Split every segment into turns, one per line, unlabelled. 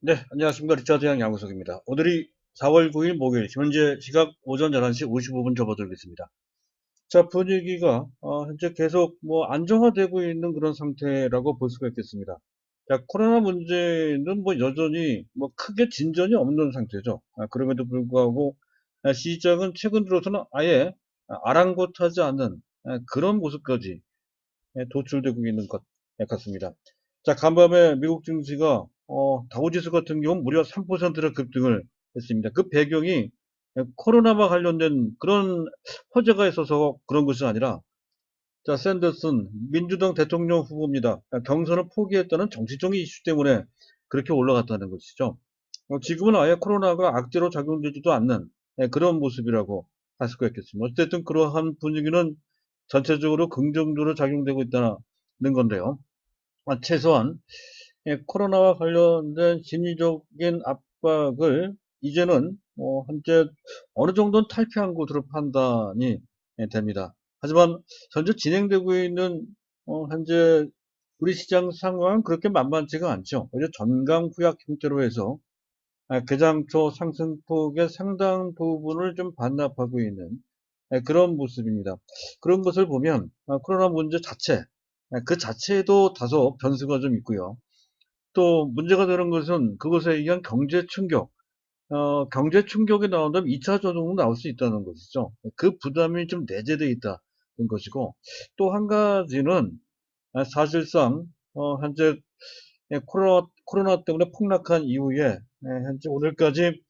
네, 안녕하십니까. 리차드 양 양우석입니다. 오늘이 4월 9일 목요일, 현재 시각 오전 11시 55분 접어들겠습니다. 자, 분위기가 현재 계속 안정화되고 있는 그런 상태라고 볼 수가 있겠습니다. 자, 코로나 문제는 여전히 크게 진전이 없는 상태죠. 그럼에도 불구하고 시장은 최근 들어서는 아예 아랑곳하지 않는 그런 모습까지 도출되고 있는 것 같습니다. 자, 간밤에 미국 증시가 다우지수 같은 경우는 무려 3%나 급등을 했습니다. 그 배경이 코로나와 관련된 그런 호재가 있어서 그런 것이 아니라, 자, 샌더슨 민주당 대통령 후보입니다. 경선을 포기했다는 정치적인 이슈 때문에 그렇게 올라갔다는 것이죠. 지금은 아예 코로나가 악재로 작용되지도 않는 그런 모습이라고 할 수가 있겠습니다. 어쨌든 그러한 분위기는 전체적으로 긍정적으로 작용되고 있다는 건데요. 최소한 코로나와 관련된 심리적인 압박을 이제는 현재 어느 정도는 탈피한 것으로 판단이 됩니다. 하지만 현재 진행되고 있는 현재 우리 시장 상황은 그렇게 만만치가 않죠. 오히려 전강후약 형태로 해서 개장초 상승폭의 상당 부분을 좀 반납하고 있는 그런 모습입니다. 그런 것을 보면 코로나 문제 자체, 그 자체에도 다소 변수가 좀 있고요. 또 문제가 되는 것은 그것에 의한 경제 충격, 경제 충격이 나온다면 2차 조정도 나올 수 있다는 것이죠. 그 부담이 좀 내재되어 있다는 것이고, 또 한 가지는 사실상 현재 코로나 때문에 폭락한 이후에 현재 오늘까지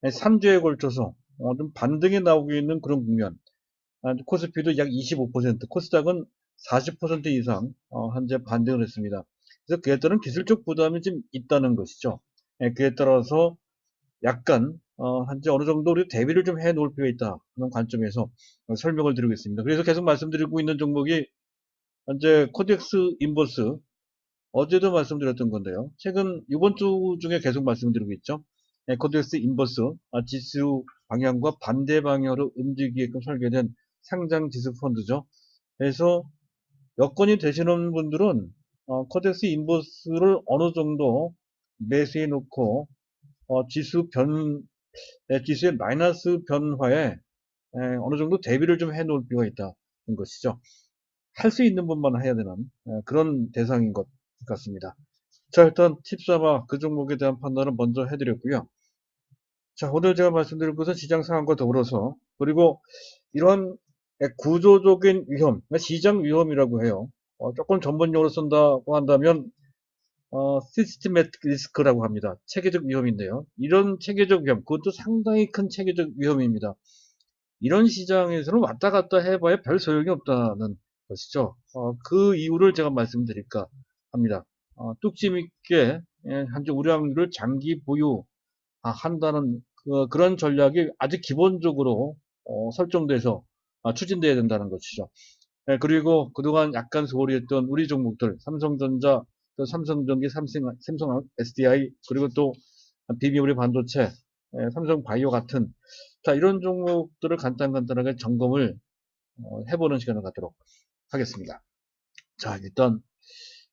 3주에 걸쳐서 좀 반등이 나오고 있는 그런 국면. 코스피도 약 25%, 코스닥은 40% 이상 현재 반등을 했습니다. 그래서 그에 따른 기술적 부담이 좀 있다는 것이죠. 그에 따라서 약간 현재 어느 정도 우리 대비를 좀 해 놓을 필요가 있다. 그런 관점에서 설명을 드리고 있습니다. 그래서 계속 말씀드리고 있는 종목이 현재 코덱스 인버스, 어제도 말씀드렸던 건데요. 최근 이번 주 중에 계속 말씀드리고 있죠. 코덱스 인버스, 지수 방향과 반대 방향으로 움직이게끔 설계된 상장 지수 펀드죠. 그래서 여건이 되시는 분들은 코덱스 인버스를 어느 정도 매수해 놓고 지수의 마이너스 변화에 어느 정도 대비를 좀 해 놓을 필요가 있다는 것이죠. 할 수 있는 분만 해야 되는 그런 대상인 것 같습니다. 자, 일단 팁사마 그 종목에 대한 판단을 먼저 해드렸고요. 자, 오늘 제가 말씀드릴 것은 시장 상황과 더불어서, 그리고 이러한 구조적인 위험, 시장 위험이라고 해요. 조금 전문용어로 쓴다고 한다면 시스테매틱 리스크라고 합니다. 체계적 위험인데요. 이런 체계적 위험, 그것도 상당히 큰 체계적 위험입니다. 이런 시장에서는 왔다 갔다 해봐야 별 소용이 없다는 것이죠. 그 이유를 제가 말씀드릴까 합니다. 뚝심 있게 현재 우량주를 장기 보유 한다는 그런 전략이 아주 기본적으로 설정돼서 추진돼야 된다는 것이죠. 그리고 그동안 약간 소홀히 했던 우리 종목들, 삼성전자, 또 삼성전기, 삼성 SDI, 그리고 또 비비우리 반도체, 삼성바이오 같은, 자, 이런 종목들을 간단하게 점검을 해보는 시간을 갖도록 하겠습니다. 자, 일단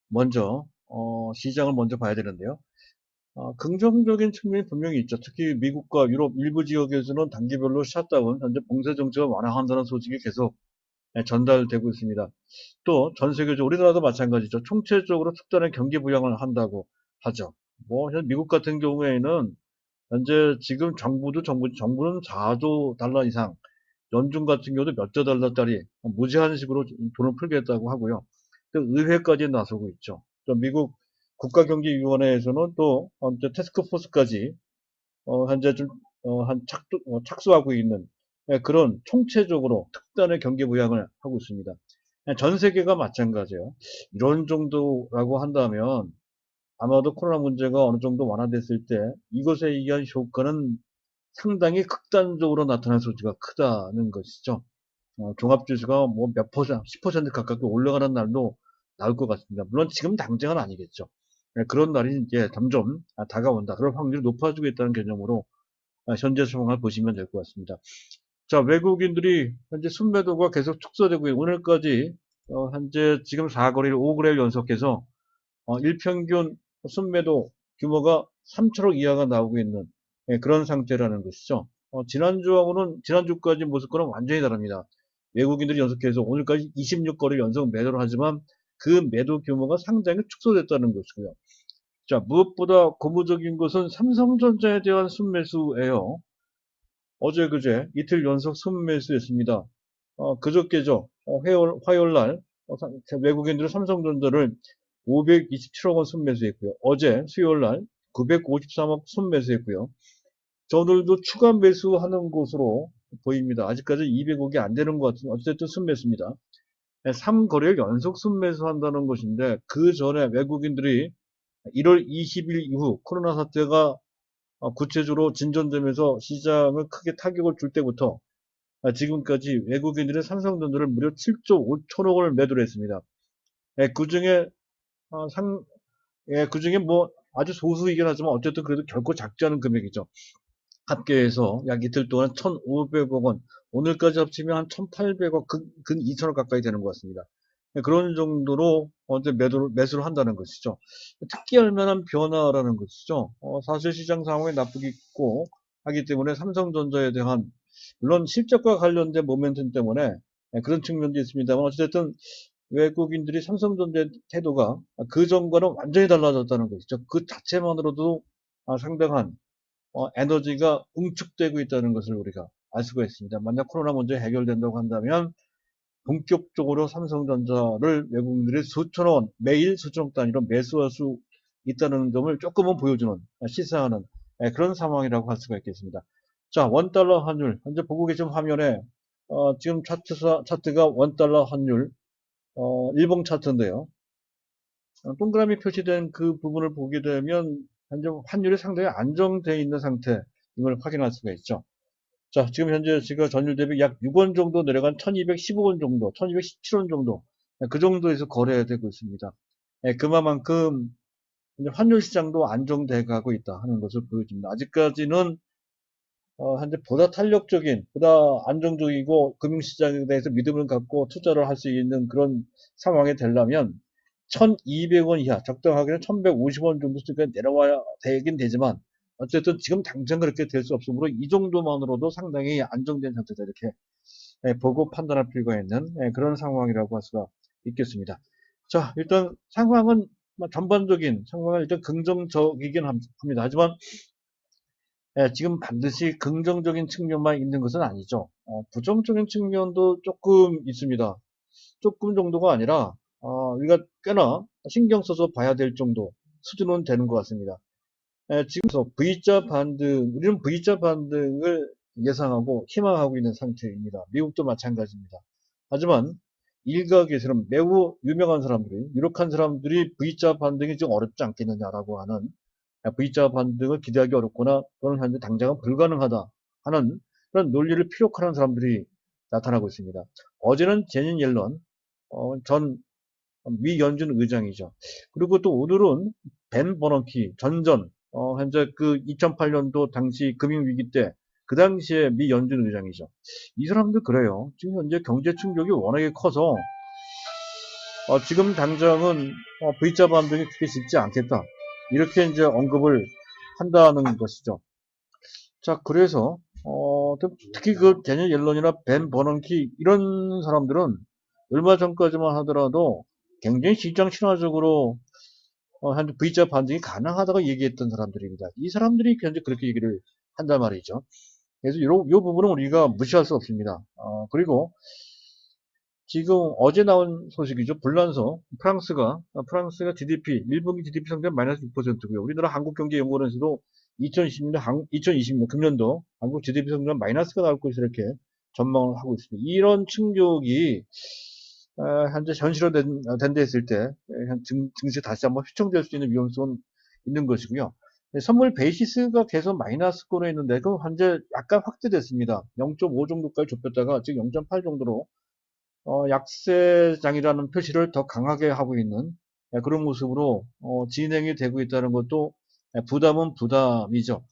먼저 시장을 먼저 봐야 되는데요. 긍정적인 측면이 분명히 있죠. 특히 미국과 유럽 일부 지역에서는 단기별로 샷다운, 현재 봉쇄 정책을 완화한다는 소식이 계속 전달되고 있습니다. 또 전 세계적으로 우리나라도 마찬가지죠. 총체적으로 특단의 경기 부양을 한다고 하죠. 미국 같은 경우에는 현재 지금 정부는 4조 달러 이상, 연준 같은 경우도 몇 조 달러짜리 무제한 식으로 돈을 풀겠다고 하고요. 또 의회까지 나서고 있죠. 또 미국 국가경제위원회에서는 또 테스크포스까지 현재 좀 착수하고 있는 그런 총체적으로 특단의 경기 부양을 하고 있습니다. 전 세계가 마찬가지예요. 이런 정도라고 한다면 아마도 코로나 문제가 어느 정도 완화됐을 때 이것에 의한 효과는 상당히 극단적으로 나타날 소지가 크다는 것이죠. 종합지수가 몇 퍼센트, 10% 가깝게 올라가는 날도 나올 것 같습니다. 물론 지금 당장은 아니겠죠. 그런 날이 이제 점점 다가온다. 그럴 확률이 높아지고 있다는 개념으로 현재 상황을 보시면 될 것 같습니다. 자, 외국인들이 현재 순매도가 계속 축소되고 오늘까지 현재 지금 4거래일 5거래일 연속해서 일평균 순매도 규모가 3천억 이하가 나오고 있는 그런 상태라는 것이죠. 지난주까지 모습과는 완전히 다릅니다. 외국인들이 연속해서 오늘까지 26거래를 연속 매도를 하지만 그 매도 규모가 상당히 축소됐다는 것이고요. 자, 무엇보다 고무적인 것은 삼성전자에 대한 순매수예요. 어제 그제 이틀 연속 순매수였습니다. 그저께죠. 화요일 날 외국인들은 삼성전자를 527억 원 순매수했고요. 어제 수요일 날 953억 순매수했고요. 저들도 추가 매수하는 것으로 보입니다. 아직까지 200억이 안 되는 것 같은 어쨌든 순매수입니다. 3거래일 연속 순매수한다는 것인데 그 전에 외국인들이 1월 20일 이후 코로나 사태가 구체적으로 진전되면서 시장을 크게 타격을 줄 때부터 지금까지 외국인들은 삼성전자를 무려 7조 5천억 원을 매도를 했습니다. 그중에 그중에 뭐 아주 소수이긴 하지만 어쨌든 그래도 결코 작지 않은 금액이죠. 합계해서 약 이틀 동안 1,500억 원, 오늘까지 합치면 한 1,800억, 근 2천억 가까이 되는 것 같습니다. 그런 정도로 어제 매수를 한다는 것이죠. 특기할 만한 변화라는 것이죠. 사실 시장 상황이 나쁘겠고 하기 때문에 삼성전자에 대한 물론 실적과 관련된 모멘텀 때문에 그런 측면도 있습니다만 어쨌든 외국인들이 삼성전자의 태도가 그 전과는 완전히 달라졌다는 것이죠. 그 자체만으로도 상당한 에너지가 응축되고 있다는 것을 우리가 알 수가 있습니다. 만약 코로나 문제 해결된다고 한다면 본격적으로 삼성전자를 외국인들이 수천억 원, 매일 수천억 단위로 매수할 수 있다는 점을 조금은 보여주는, 시사하는 그런 상황이라고 할 수가 있겠습니다. 자, 원달러 환율. 현재 보고 계신 화면에 지금 차트가 원달러 환율 일봉 차트인데요. 동그라미 표시된 그 부분을 보게 되면 현재 환율이 상당히 안정되어 있는 상태임을 확인할 수가 있죠. 자, 지금 현재 지금 전일 대비 약 6원 정도 내려간 1215원 정도, 1217원 정도, 그 정도에서 거래되고 있습니다. 그만큼 환율 시장도 안정돼 가고 있다 하는 것을 보여줍니다. 아직까지는 현재 보다 탄력적인, 보다 안정적이고 금융시장에 대해서 믿음을 갖고 투자를 할 수 있는 그런 상황이 되려면 1200원 이하, 적당하게는 1150원 정도까지 내려와야 되긴 되지만 어쨌든 지금 당장 그렇게 될 수 없으므로 이 정도만으로도 상당히 안정된 상태다 이렇게 보고 판단할 필요가 있는 그런 상황이라고 할 수가 있겠습니다. 자, 일단 상황은 전반적인 상황은 일단 긍정적이긴 합니다. 하지만 지금 반드시 긍정적인 측면만 있는 것은 아니죠. 부정적인 측면도 조금 있습니다. 조금 정도가 아니라 우리가 꽤나 신경 써서 봐야 될 정도 수준은 되는 것 같습니다. 지금서 V자 반등, 우리는 V자 반등을 예상하고 희망하고 있는 상태입니다. 미국도 마찬가지입니다. 하지만 일각에서는 매우 유명한 사람들이, 유력한 사람들이 V자 반등이 좀 어렵지 않겠느냐라고 하는 V자 반등을 기대하기 어렵거나 또는 현재 당장은 불가능하다 하는 그런 논리를 피력하는 사람들이 나타나고 있습니다. 어제는 제닛 옐런 전 미 연준 의장이죠. 그리고 또 오늘은 벤 버넌키 현재 그 2008년도 당시 금융위기 때 그 당시에 미 연준 의장이죠. 이 사람들 그래요. 지금 현재 경제 충격이 워낙에 커서 지금 당장은 V자 반등이 그렇게 쉽지 않겠다. 이렇게 이제 언급을 한다는 것이죠. 자, 그래서 특히 그 제닛 옐런이나 벤 버넌키 이런 사람들은 얼마 전까지만 하더라도 굉장히 시장 친화적으로 현재 V자 반등이 가능하다고 얘기했던 사람들입니다. 이 사람들이 현재 그렇게 얘기를 한단 말이죠. 그래서 요 부분은 우리가 무시할 수 없습니다. 그리고 지금 어제 나온 소식이죠. 불란서 프랑스가 GDP 1분기 GDP 성장 마이너스 6%고요. 우리나라 한국경제연구원에서도 2020년 금년도 한국 GDP 성장 마이너스가 나올 것이다 이렇게 전망을 하고 있습니다. 이런 충격이 현재 현실화된다 했을 때 증시에 다시 한번 휘청될 수 있는 위험성은 있는 것이고요. 선물 베이시스가 계속 마이너스권에 있는데 그럼 현재 약간 확대됐습니다. 0.5 정도까지 좁혔다가 지금 0.8 정도로 약세장이라는 표시를 더 강하게 하고 있는 그런 모습으로 진행이 되고 있다는 것도 부담은 부담이죠.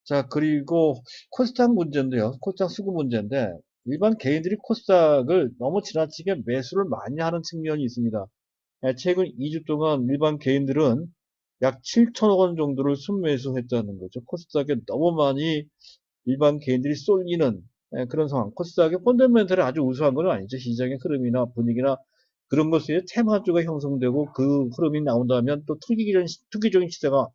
자, 그리고 코스닥 문제인데요. 코스닥 수급 문제인데 일반 개인들이 코스닥을 너무 지나치게 매수를 많이 하는 측면이 있습니다. 최근 2주 동안 일반 개인들은 약 7천억 원 정도를 순매수했다는 거죠. 코스닥에 너무 많이 일반 개인들이 쏠리는 그런 상황. 코스닥의 펀더멘털이 아주 우수한 건 아니죠. 시장의 흐름이나 분위기나 그런 것에 테마주가 형성되고 그 흐름이 나온다면 또 투기적인 시세가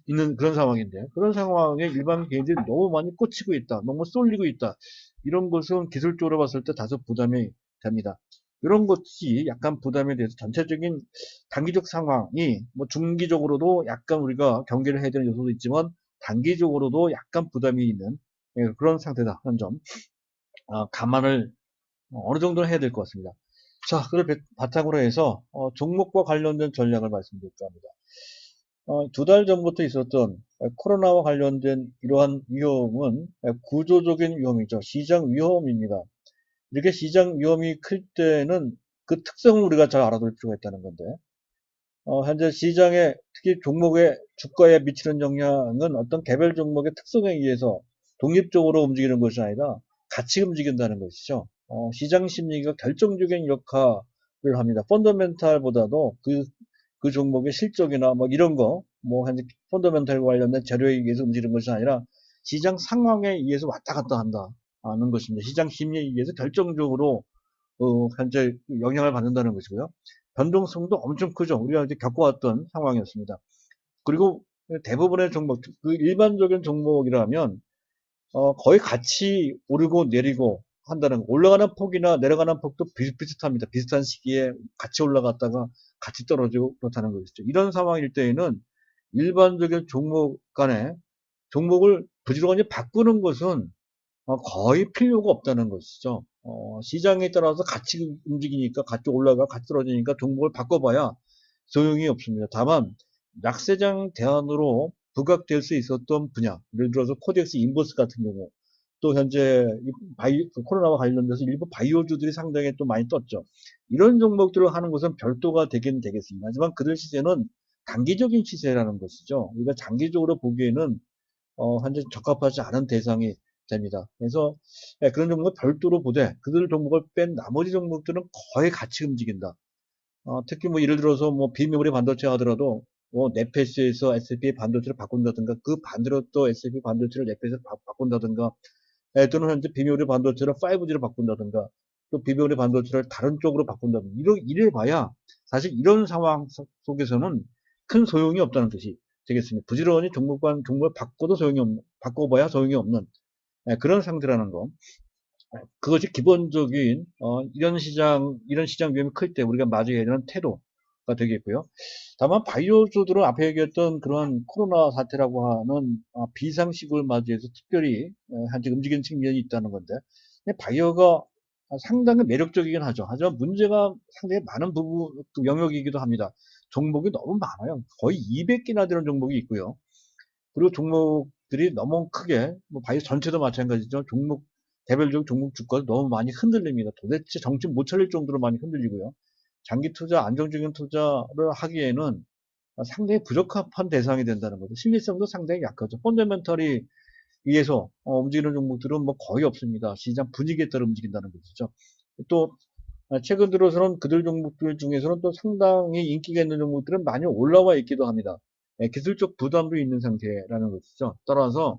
있는 그런 상황인데, 그런 상황에 일반 개인들이 너무 많이 꽂히고 있다, 너무 쏠리고 있다, 이런 것은 기술적으로 봤을 때 다소 부담이 됩니다. 이런 것이 약간 부담에 대해서 전체적인 단기적 상황이 뭐 중기적으로도 약간 우리가 경계를 해야 되는 요소도 있지만 단기적으로도 약간 부담이 있는 그런 상태다 하는 점 감안을 어느 정도는 해야 될 것 같습니다. 자, 그걸 바탕으로 해서 종목과 관련된 전략을 말씀드릴까 합니다. 2달 전부터 있었던 코로나와 관련된 이러한 위험은 구조적인 위험이죠. 시장 위험입니다. 이렇게 시장 위험이 클 때는 그 특성을 우리가 잘 알아둘 필요가 있다는 건데, 현재 시장에 특히 종목의 주가에 미치는 영향은 어떤 개별 종목의 특성에 의해서 독립적으로 움직이는 것이 아니라 같이 움직인다는 것이죠. 시장 심리가 결정적인 역할을 합니다. 펀더멘탈보다도 그 종목의 실적이나 뭐 이런 거, 뭐 현재 펀더멘탈과 관련된 재료에 의해서 움직이는 것이 아니라 시장 상황에 의해서 왔다 갔다 한다는 것입니다. 시장 심리에 의해서 결정적으로 현재 영향을 받는다는 것이고요. 변동성도 엄청 크죠. 우리가 이제 겪어왔던 상황이었습니다. 그리고 대부분의 종목, 그 일반적인 종목이라면 거의 같이 오르고 내리고 한다는, 올라가는 폭이나 내려가는 폭도 비슷비슷합니다. 비슷한 시기에 같이 올라갔다가 같이 떨어지고 그렇다는 것이죠. 이런 상황일 때에는 일반적인 종목 간에 종목을 부지런히 바꾸는 것은 거의 필요가 없다는 것이죠. 시장에 따라서 같이 움직이니까 같이 올라가 같이 떨어지니까 종목을 바꿔봐야 소용이 없습니다. 다만 약세장 대안으로 부각될 수 있었던 분야, 예를 들어서 코덱스 인버스 같은 경우, 또 현재 코로나와 관련돼서 일부 바이오주들이 상당히 또 많이 떴죠. 이런 종목들을 하는 것은 별도가 되긴 되겠습니다. 하지만 그들 시세는 단기적인 시세라는 것이죠. 우리가 장기적으로 보기에는 현재 적합하지 않은 대상이 됩니다. 그래서 그런 종목을 별도로 보되 그들 종목을 뺀 나머지 종목들은 거의 같이 움직인다. 특히 뭐 예를 들어서 뭐 비메모리 반도체 하더라도 뭐 네페스에서 S&P 반도체를 바꾼다든가 그 반대로 또 S&P 반도체를 네페스에서 바꾼다든가 또는 현재 비메모리 반도체를 5G로 바꾼다든가 또 비메모리 반도체를 다른 쪽으로 바꾼다든가 이래 봐야 사실 이런 상황 속에서는 큰 소용이 없다는 뜻이 되겠습니다. 부지런히 종목을 바꿔도 바꿔봐야 소용이 없는 그런 상태라는 거. 그것이 기본적인 이런 시장 위험이 클 때 우리가 맞이해야 되는 태도가 되겠고요. 다만 바이오주들은 앞에 얘기했던 그러한 코로나 사태라고 하는 비상식을 맞이해서 특별히 현재 움직이는 측면이 있다는 건데, 바이오가 상당히 매력적이긴 하죠. 하지만 문제가 상당히 많은 부분 그 영역이기도 합니다. 종목이 너무 많아요. 거의 200개나 되는 종목이 있고요. 그리고 종목들이 너무 크게, 뭐 바이오 전체도 마찬가지죠. 개별적 종목 주가도 너무 많이 흔들립니다. 도대체 정신 못 차릴 정도로 많이 흔들리고요. 장기 투자, 안정적인 투자를 하기에는 상당히 부적합한 대상이 된다는 거죠. 심리성도 상당히 약하죠. 펀더멘털이 위에서 움직이는 종목들은 뭐 거의 없습니다. 시장 분위기에 따라 움직인다는 것이죠. 또 최근 들어서는 그들 종목들 중에서는 또 상당히 인기가 있는 종목들은 많이 올라와 있기도 합니다. 기술적 부담도 있는 상태라는 것이죠. 따라서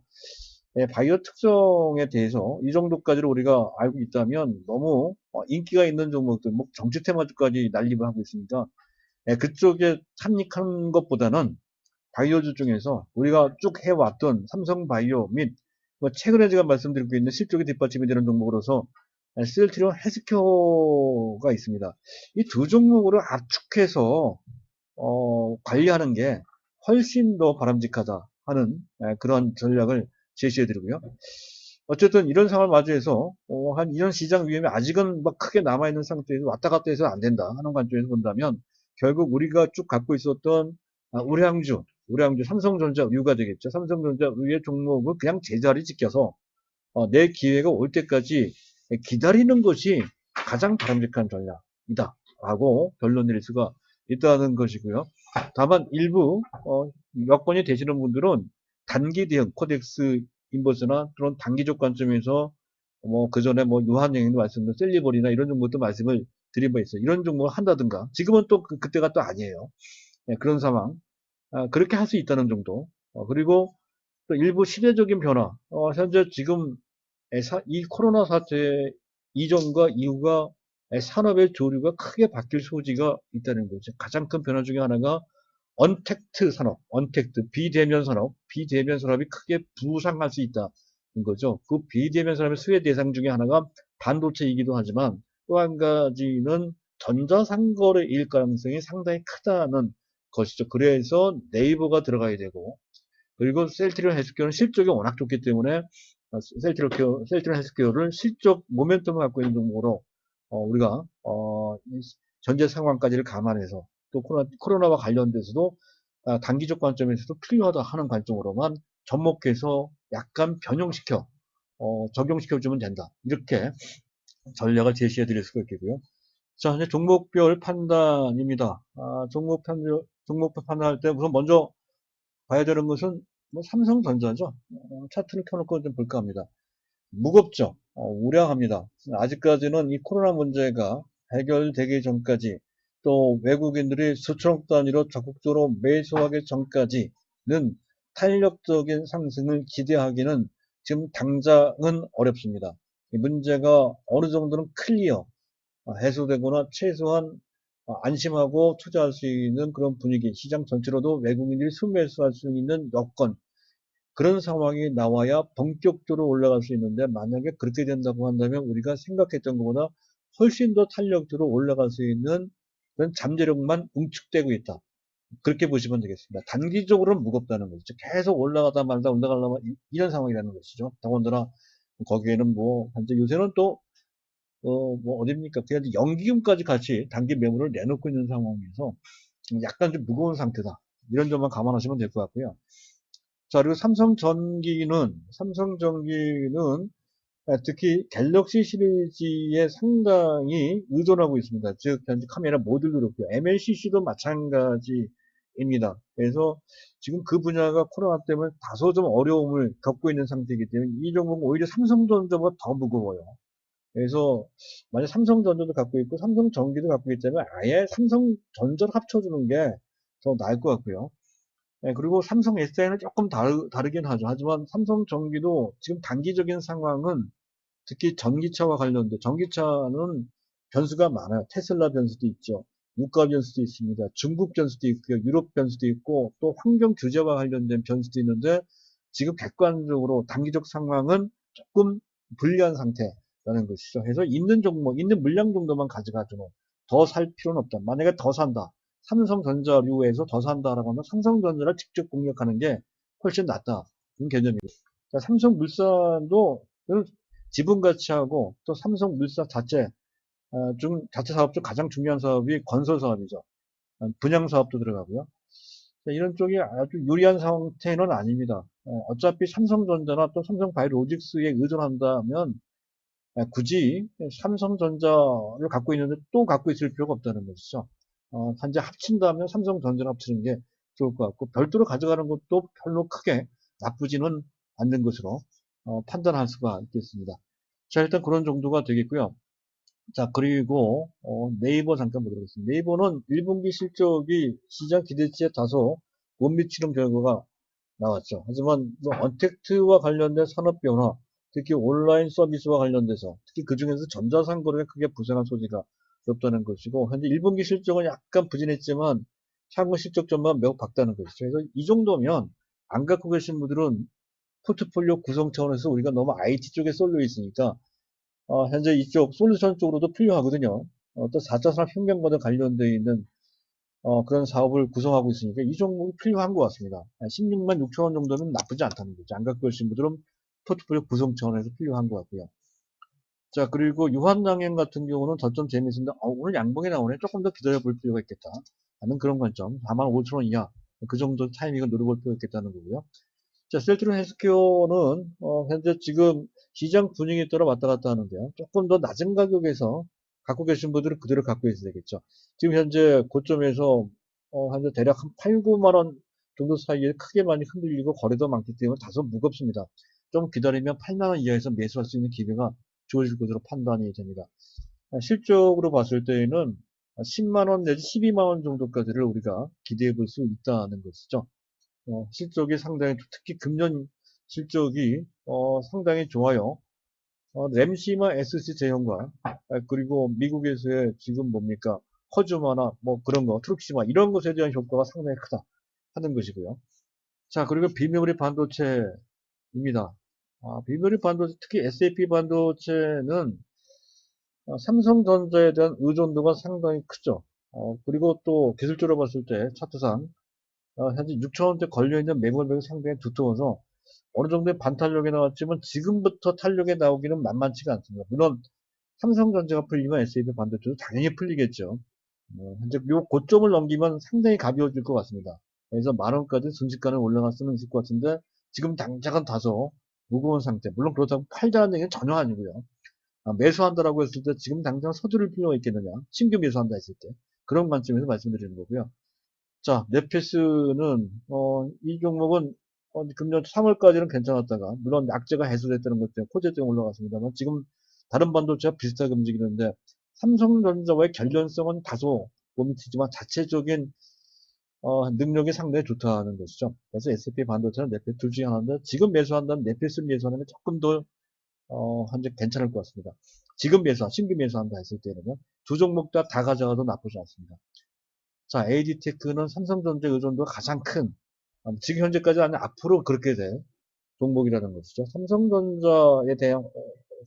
바이오 특성에 대해서 이 정도까지를 우리가 알고 있다면 너무 인기가 있는 종목들, 뭐 정치 테마주까지 난립을 하고 있으니까 그쪽에 참익하는 것보다는 바이오주 중에서 우리가 쭉 해왔던 삼성바이오 및 뭐 최근에 제가 말씀드리고 있는 실적이 뒷받침이 되는 종목으로서 셀트리온 헬스케어가 있습니다. 이 두 종목으로 압축해서 관리하는 게 훨씬 더 바람직하다 하는 그런 전략을 제시해 드리고요. 어쨌든 이런 상황을 맞이해서 이런 시장 위험이 아직은 막 크게 남아있는 상태에서 왔다 갔다 해서 안 된다 하는 관점에서 본다면 결국 우리가 쭉 갖고 있었던 우량주 삼성전자 의유가 되겠죠. 삼성전자 의유의 종목을 그냥 제자리 지켜서 내 기회가 올 때까지 기다리는 것이 가장 바람직한 전략이다 라고 결론 내릴 수가 있다는 것이고요. 다만 일부 여건이 되시는 분들은 단기 대응 코덱스 인버스나 그런 단기적 관점에서 뭐 그 전에 뭐 유한영도 말씀드린 셀리버리나 이런 종목도 말씀을 드린 바 있어요. 이런 종목을 한다든가 지금은 또 그때가 또 아니에요. 예, 그런 상황. 그렇게 할 수 있다는 정도. 그리고 또 일부 시대적인 변화. 현재 지금 이 코로나 사태 이전과 이후가 산업의 조류가 크게 바뀔 소지가 있다는 거죠. 가장 큰 변화 중에 하나가 언택트 산업, 언택트, 비대면 산업, 비대면 산업이 크게 부상할 수 있다는 거죠. 그 비대면 산업의 수혜 대상 중에 하나가 반도체이기도 하지만 또 한 가지는 전자상거래일 가능성이 상당히 크다는 것이죠. 그래서 네이버가 들어가야 되고, 그리고 셀트리온 헬스케어는 실적이 워낙 좋기 때문에 셀트리온 헬스케어를 실적 모멘텀을 갖고 있는 종목으로 우리가 전제 상황까지를 감안해서 또 코로나와 관련돼서도 단기적 관점에서도 필요하다 하는 관점으로만 접목해서 약간 변형시켜 적용시켜주면 된다. 이렇게 전략을 제시해 드릴 수가 있겠고요. 자, 이제 종목별 판단입니다. 종목별 판단할 때 우선 먼저 봐야 되는 것은 뭐 삼성전자죠. 차트를 켜놓고 좀 볼까 합니다. 무겁죠. 우량합니다. 아직까지는 이 코로나 문제가 해결되기 전까지 또 외국인들이 수천억 단위로 적극적으로 매수하기 전까지는 탄력적인 상승을 기대하기는 지금 당장은 어렵습니다. 이 문제가 어느 정도는 클리어, 해소되거나 최소한 안심하고 투자할 수 있는 그런 분위기, 시장 전체로도 외국인들이 순매수할 수 있는 여건, 그런 상황이 나와야 본격적으로 올라갈 수 있는데 만약에 그렇게 된다고 한다면 우리가 생각했던 것보다 훨씬 더 탄력적으로 올라갈 수 있는 그런 잠재력만 응축되고 있다. 그렇게 보시면 되겠습니다. 단기적으로는 무겁다는 거죠. 계속 올라가다 말다 올라가려면 이런 상황이라는 것이죠. 더군다나 거기에는 뭐 현재 요새는 또 뭐 어딥니까? 그냥 연기금까지 같이 단기 매물을 내놓고 있는 상황에서 약간 좀 무거운 상태다. 이런 점만 감안하시면 될 것 같고요. 자, 그리고 삼성전기는 특히 갤럭시 시리즈에 상당히 의존하고 있습니다. 즉, 현재 카메라 모듈도 그렇고요. MLCC도 마찬가지입니다. 그래서 지금 그 분야가 코로나 때문에 다소 좀 어려움을 겪고 있는 상태이기 때문에 이 종목은 오히려 삼성전자보다 더 무거워요. 그래서 만약 삼성전자도 갖고 있고 삼성전기도 갖고 있기 때문에 아예 삼성전자를 합쳐주는 게 더 나을 것 같고요. 네, 그리고 삼성 SDI는 조금 다르긴 하죠. 하지만 삼성전기도 지금 단기적인 상황은 특히 전기차와 관련된 전기차는 변수가 많아요. 테슬라 변수도 있죠. 유가 변수도 있습니다. 중국 변수도 있고요. 유럽 변수도 있고 또 환경 규제와 관련된 변수도 있는데 지금 객관적으로 단기적 상황은 조금 불리한 상태라는 것이죠. 그래서 있는 종목, 있는 물량 정도만 가져가지고 더 살 필요는 없다. 만약에 더 산다. 삼성전자류에서 더 산다라고 하면 삼성전자를 직접 공략하는 게 훨씬 낫다. 이런 개념이고. 삼성물산도 지분 가치하고 또 삼성물산 자체 사업 중 가장 중요한 사업이 건설 사업이죠. 분양 사업도 들어가고요. 이런 쪽이 아주 유리한 상태는 아닙니다. 어차피 삼성전자나 또 삼성바이오로직스에 의존한다면 굳이 삼성전자를 갖고 있는데 또 갖고 있을 필요가 없다는 것이죠. 현재 합친다면 삼성전자를 합치는 게 좋을 것 같고 별도로 가져가는 것도 별로 크게 나쁘지는 않는 것으로 판단할 수가 있겠습니다. 자, 일단 그런 정도가 되겠고요. 자, 그리고 네이버 잠깐 보도록 하겠습니다. 네이버는 1분기 실적이 시장 기대치에 다소 못 미치는 결과가 나왔죠. 하지만 뭐 언택트와 관련된 산업 변화, 특히 온라인 서비스와 관련돼서 특히 그 중에서 전자상거래가 크게 부상한 소지가 없다는 것이고 현재 1분기 실적은 약간 부진했지만 향후 실적 전망은 매우 밝다는 것이죠. 그래서 이 정도면 안 갖고 계신 분들은 포트폴리오 구성 차원에서 우리가 너무 IT 쪽에 쏠려 있으니까 현재 이쪽 솔루션 쪽으로도 필요하거든요. 또 4차 산업혁명과도 관련되어 있는 그런 사업을 구성하고 있으니까 이 종목이 필요한 것 같습니다. 16만 6천 원 정도는 나쁘지 않다는 거죠. 안 갖고 계신 분들은 포트폴리오 구성 차원에서 필요한 것 같고요. 자, 그리고 유한양행 같은 경우는 저점 재미있는데 오늘 양봉이 나오네. 조금 더 기다려 볼 필요가 있겠다 하는 그런 관점. 4만 5천 원 이하 그 정도 타이밍을 노려볼 필요가 있겠다는 거고요. 자, 셀트리온 헬스케어는 현재 지금 시장 분위기에 따라 왔다 갔다 하는데요. 조금 더 낮은 가격에서 갖고 계신 분들은 그대로 갖고 있어야 되겠죠. 지금 현재 고점에서 현재 대략 한 8, 9만 원 정도 사이에 크게 많이 흔들리고 거래도 많기 때문에 다소 무겁습니다. 좀 기다리면 8만 원 이하에서 매수할 수 있는 기회가 주어질 것으로 판단이 됩니다. 실적으로 봤을 때에는 10만원 내지 12만원 정도까지를 우리가 기대해 볼 수 있다는 것이죠. 실적이 상당히, 특히 금년 실적이 상당히 좋아요. 램시마 SC 제형과 그리고 미국에서의 지금 뭡니까 허즈마나 뭐 그런 거 트룩시마 이런 것에 대한 효과가 상당히 크다 하는 것이고요. 자, 그리고 비메모리 반도체입니다. 비메모리 반도체, 특히 SAP 반도체는 삼성전자에 대한 의존도가 상당히 크죠. 그리고 또 기술적으로 봤을 때 차트상 현재 6천원대 걸려있는 매물벽이 상당히 두터워서 어느 정도의 반탄력이 나왔지만 지금부터 탄력이 나오기는 만만치가 않습니다. 물론 삼성전자가 풀리면 SAP 반도체도 당연히 풀리겠죠. 현재 요 고점을 넘기면 상당히 가벼워질 것 같습니다. 그래서 만원까지 순식간에 올라갈 수는 있을 것 같은데 지금 당장은 다소 무거운 상태. 물론 그렇다고 팔자는 얘기는 전혀 아니고요. 매수한다라고 했을 때 지금 당장 서두를 필요가 있겠느냐. 신규 매수한다 했을 때. 그런 관점에서 말씀드리는 거고요. 자, 넷피스는 이 종목은 금년 3월까지는 괜찮았다가 물론 약재가 해소됐다는 것 때문에 호재 때문에 올라갔습니다만 지금 다른 반도체와 비슷하게 움직이는데 삼성전자와의 관련성은 다소 몸이 튀지만 자체적인 능력이 상당히 좋다는 것이죠. 그래서 S&P 반도체는 넷피스 둘 중에 하나인데 지금 매수한다면 넷피스 매수하는 게 조금 더 현재 괜찮을 것 같습니다. 지금 신규 매수한다 했을 때는요. 두 종목 다 가져가도 나쁘지 않습니다. 자, AD테크는 삼성전자 의존도가 가장 큰, 지금 현재까지 아니면 앞으로 그렇게 될 종목이라는 것이죠. 삼성전자에 대한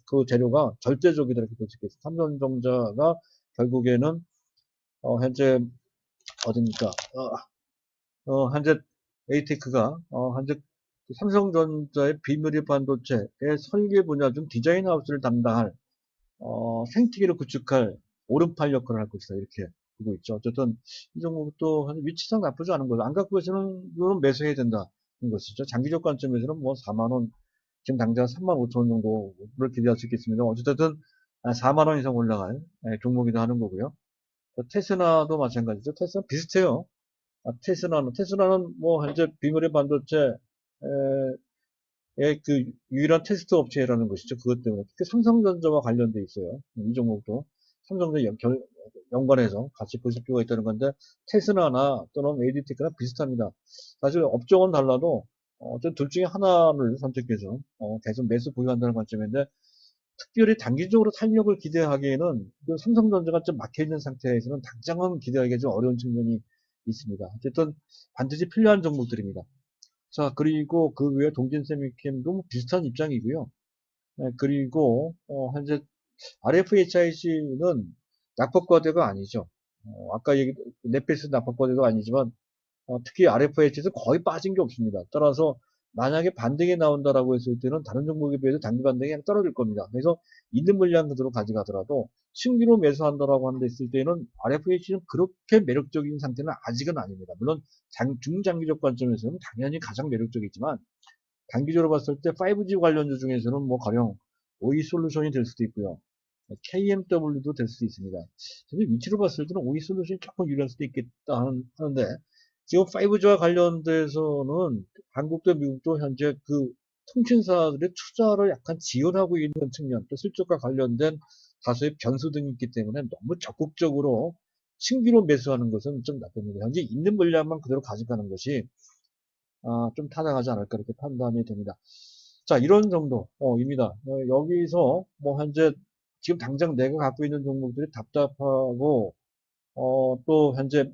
그 재료가 절대적이다 이렇게 볼 수 있겠습니다. 삼성전자가 결국에는 현재 어딥니까? 현재 ATEC가 현재 삼성전자의 비메모리 반도체의 설계 분야 중 디자인 하우스를 담당할 생태계를 구축할 오른팔 역할을 할 것이다 이렇게 보고 있죠. 어쨌든 이 종목도 위치상 나쁘지 않은 거죠. 안 갖고 계시는 이거는 매수해야 된다는 것이죠. 장기적 관점에서는 뭐 4만 원, 지금 당장 3만 5천 원 정도를 기대할 수 있겠습니다. 어쨌든 4만 원 이상 올라갈 종목이다 하는 거고요. 테스라도 마찬가지죠. 테스라 비슷해요. 테스라는 뭐 현재 비메모리 반도체 그 유일한 테스트 업체라는 것이죠. 그것 때문에 특히 삼성전자와 관련돼 있어요. 이 종목도 삼성전자 연관해서 같이 보실 필요가 있다는 건데 테스라나 또는 AD테크나 비슷합니다. 사실 업종은 달라도 둘 중에 하나를 선택해서 계속 매수 보유한다는 관점인데 특별히 단기적으로 탄력을 기대하기에는 그 삼성전자가 좀 막혀있는 상태에서는 당장은 기대하기가 좀 어려운 측면이 있습니다. 어쨌든 반드시 필요한 종목들입니다. 자, 그리고 그 외에 동진세미캠도 뭐 비슷한 입장이고요. 네, 그리고 현재 RFHIC는 낙폭과대가 아니죠. 아까 넷페이스 낙폭과대도 아니지만 특히 RFH에서 거의 빠진 게 없습니다. 따라서 만약에 반등이 나온다라고 했을 때는 다른 종목에 비해서 단기 반등이 떨어질 겁니다. 그래서 있는 물량 그대로 가져가더라도 신규로 매수한다라고 하는 데 있을 때는 RFH는 그렇게 매력적인 상태는 아직은 아닙니다. 물론 중장기적 관점에서는 당연히 가장 매력적이지만 단기적으로 봤을 때 5G 관련주 중에서는 뭐 가령 OE솔루션이 될 수도 있고요. KMW도 될 수도 있습니다. 현재 위치로 봤을 때는 OE솔루션이 조금 유리할 수도 있겠다 하는데 지금 5G와 관련돼서는 한국도 미국도 현재 그 통신사들의 투자를 약간 지원하고 있는 측면, 또 실적과 관련된 다수의 변수 등이 있기 때문에 너무 적극적으로 신규로 매수하는 것은 좀 나쁩니다. 현재 있는 물량만 그대로 가져가는 것이 좀 타당하지 않을까 이렇게 판단이 됩니다. 자, 이런 정도입니다. 여기서 뭐 현재 지금 당장 내가 갖고 있는 종목들이 답답하고 또 현재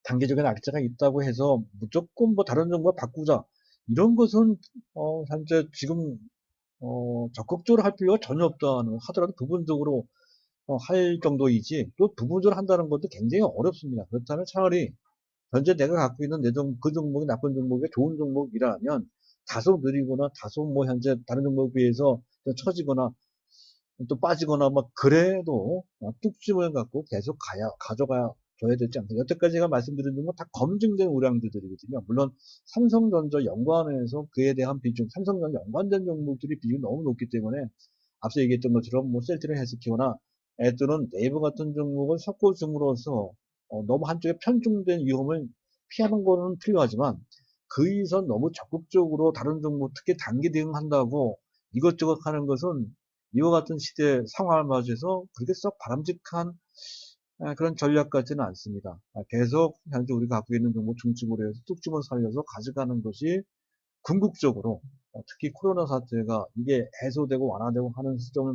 단기적인 악재가 있다고 해서 무조건 뭐 다른 종목 바꾸자 이런 것은 현재 지금 적극적으로 할 필요가 전혀 없다는 하더라도 부분적으로 할 정도이지 또 부분적으로 한다는 것도 굉장히 어렵습니다. 그렇다면 차라리 현재 내가 갖고 있는 그 종목이 나쁜 종목이 좋은 종목이라면 다소 느리거나 다소 뭐 현재 다른 종목에 비해서 처지거나 또 빠지거나 막 그래도 뚝심을 갖고 계속 가져가줘야 되지 않나. 여태까지 제가 말씀드린 종목 다 검증된 우량주들이거든요. 물론 삼성전자 연관해서 그에 대한 비중, 삼성전자 연관된 종목들이 비중이 너무 높기 때문에 앞서 얘기했던 것처럼 뭐 셀트리 헬스케어나 또는 네이버 같은 종목을 섞어 줌으로써 너무 한쪽에 편중된 위험을 피하는 거는 필요하지만 그 이상 너무 적극적으로 다른 종목 특히 단기 대응한다고 이것저것 하는 것은 이와 같은 시대 상황을 맞이해서 그렇게 썩 바람직한 그런 전략 같지는 않습니다. 계속 현재 우리가 갖고 있는 정보 중증으로 해서 뚝 집어 살려서 가져가는 것이 궁극적으로 특히 코로나 사태가 이게 해소되고 완화되고 하는 시점을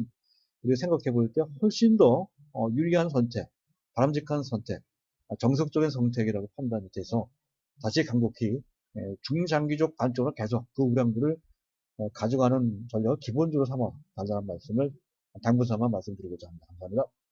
우리가 생각해 볼 때 훨씬 더 유리한 선택, 바람직한 선택, 정석적인 선택이라고 판단이 돼서 다시 강국히 중장기적 관점으로 계속 그 우량들을 가져가는 전략을 기본적으로 삼아 달라는 말씀을 당부 삼아 말씀드리고자 합니다. 감사합니다.